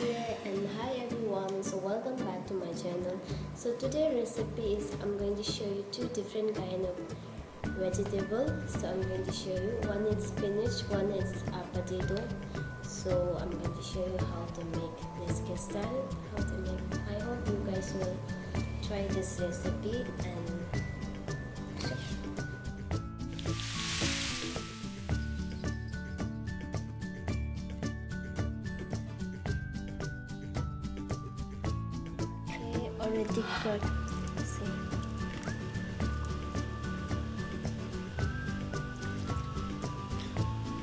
here, and hi everyone, so welcome back to my channel. So today recipe is I'm going to show you two different kind of vegetable. So I'm going to show you, one is spinach, one is potato. So I'm going to show you how to make this style, how to make. I hope you guys will try this recipe and already cut. See.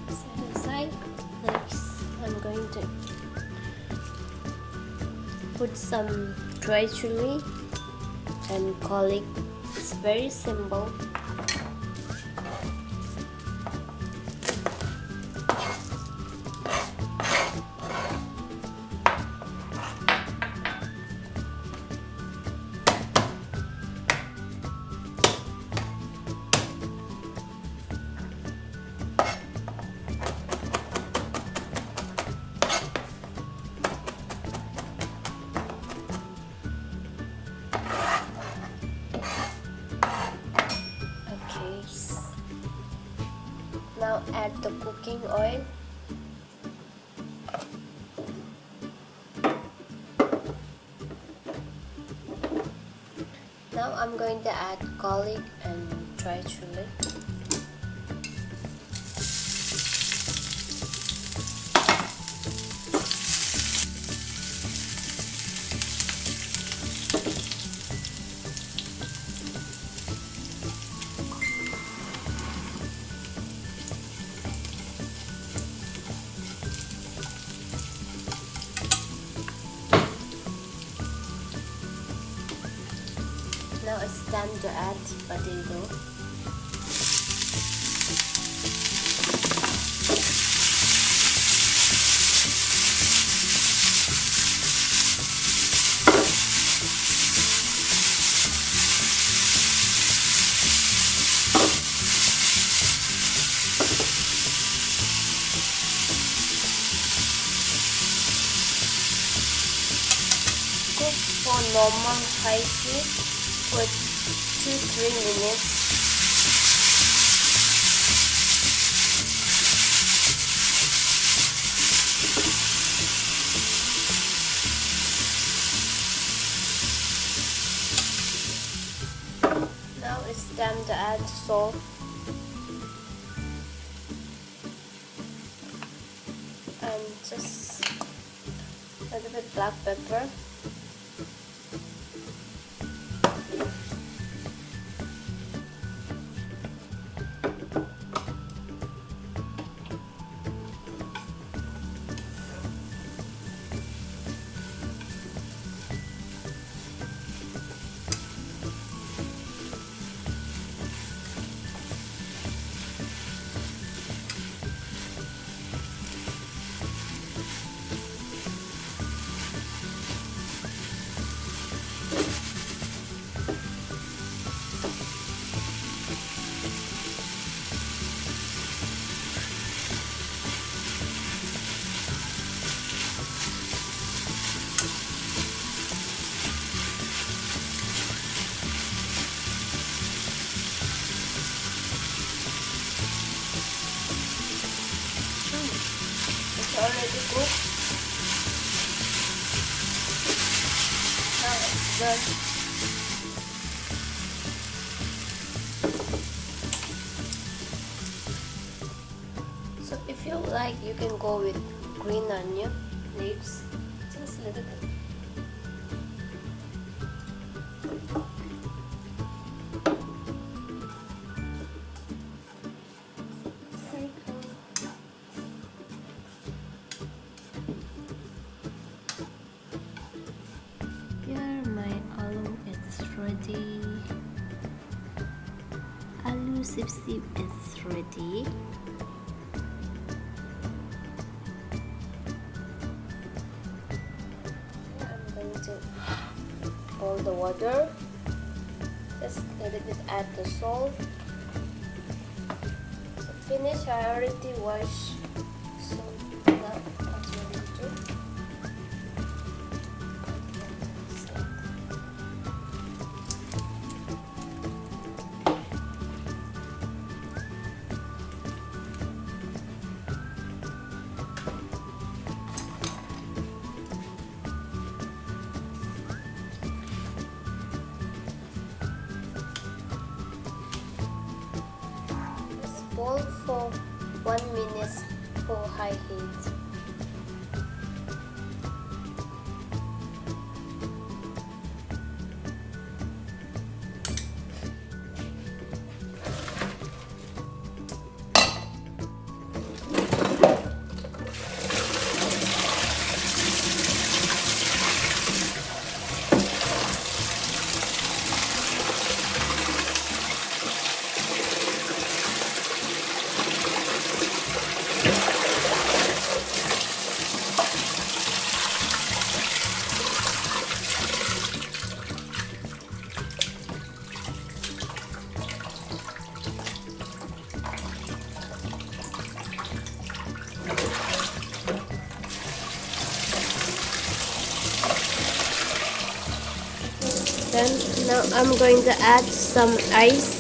Set aside. Next, I'm going to put some dry chili and garlic. It's very simple. Now add the cooking oil. Now I'm going to add garlic and dry chili. Now it's time to add potato. Cook for normal high heat for 2-3 minutes. Now it's time to add salt and just a little bit black pepper. Already cooked. Now it's done. So if you like, you can go with green onion leaves, just a little bit. Ready. Aloo sip is ready. I'm going to boil the water. Just a little bit add the salt. So finish. I already washed. So now I'm going to high heat. Then now I'm going to add some ice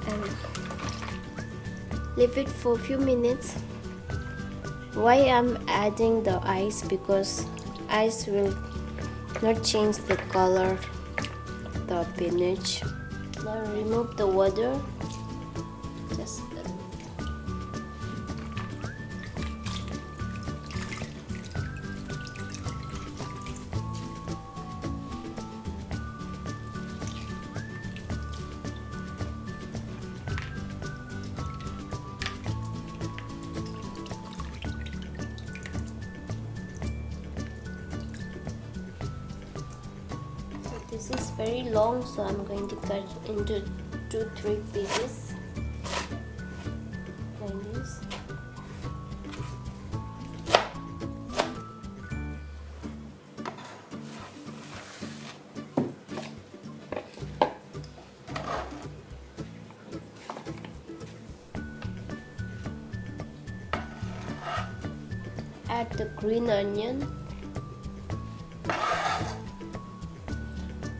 and leave it for a few minutes. Why I'm adding the ice? Because ice will not change the color the spinach. Now remove the water. Just this is very long, so I'm going to cut into 2-3 pieces like this. Add the green onion,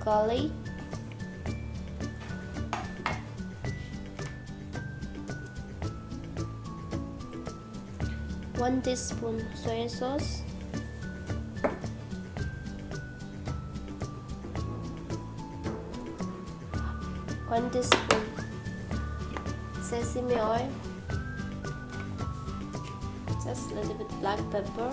garlic, one teaspoon soy sauce, one teaspoon sesame oil, just a little bit black pepper,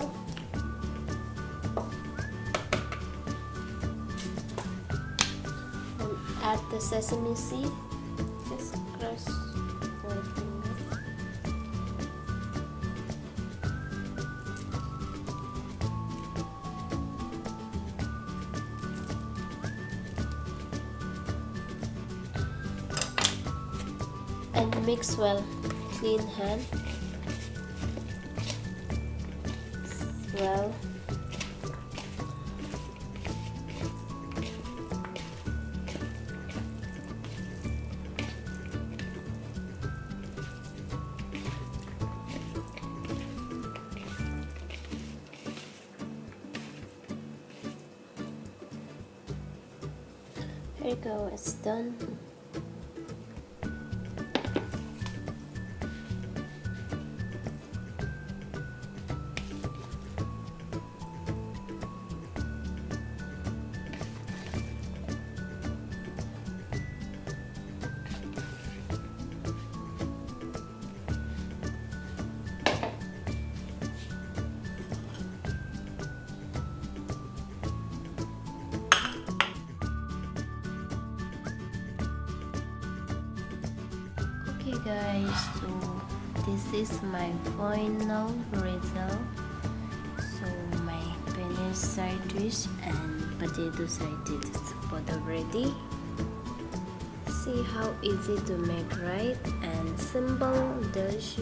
and add the sesame seed. Just crush the finger. And mix well. Clean hand. Well. Here you go, it's done. Okay guys, so this is my final result. So my spinach side dish and potato side dish is both ready. See how easy to make, right? And simple, delicious.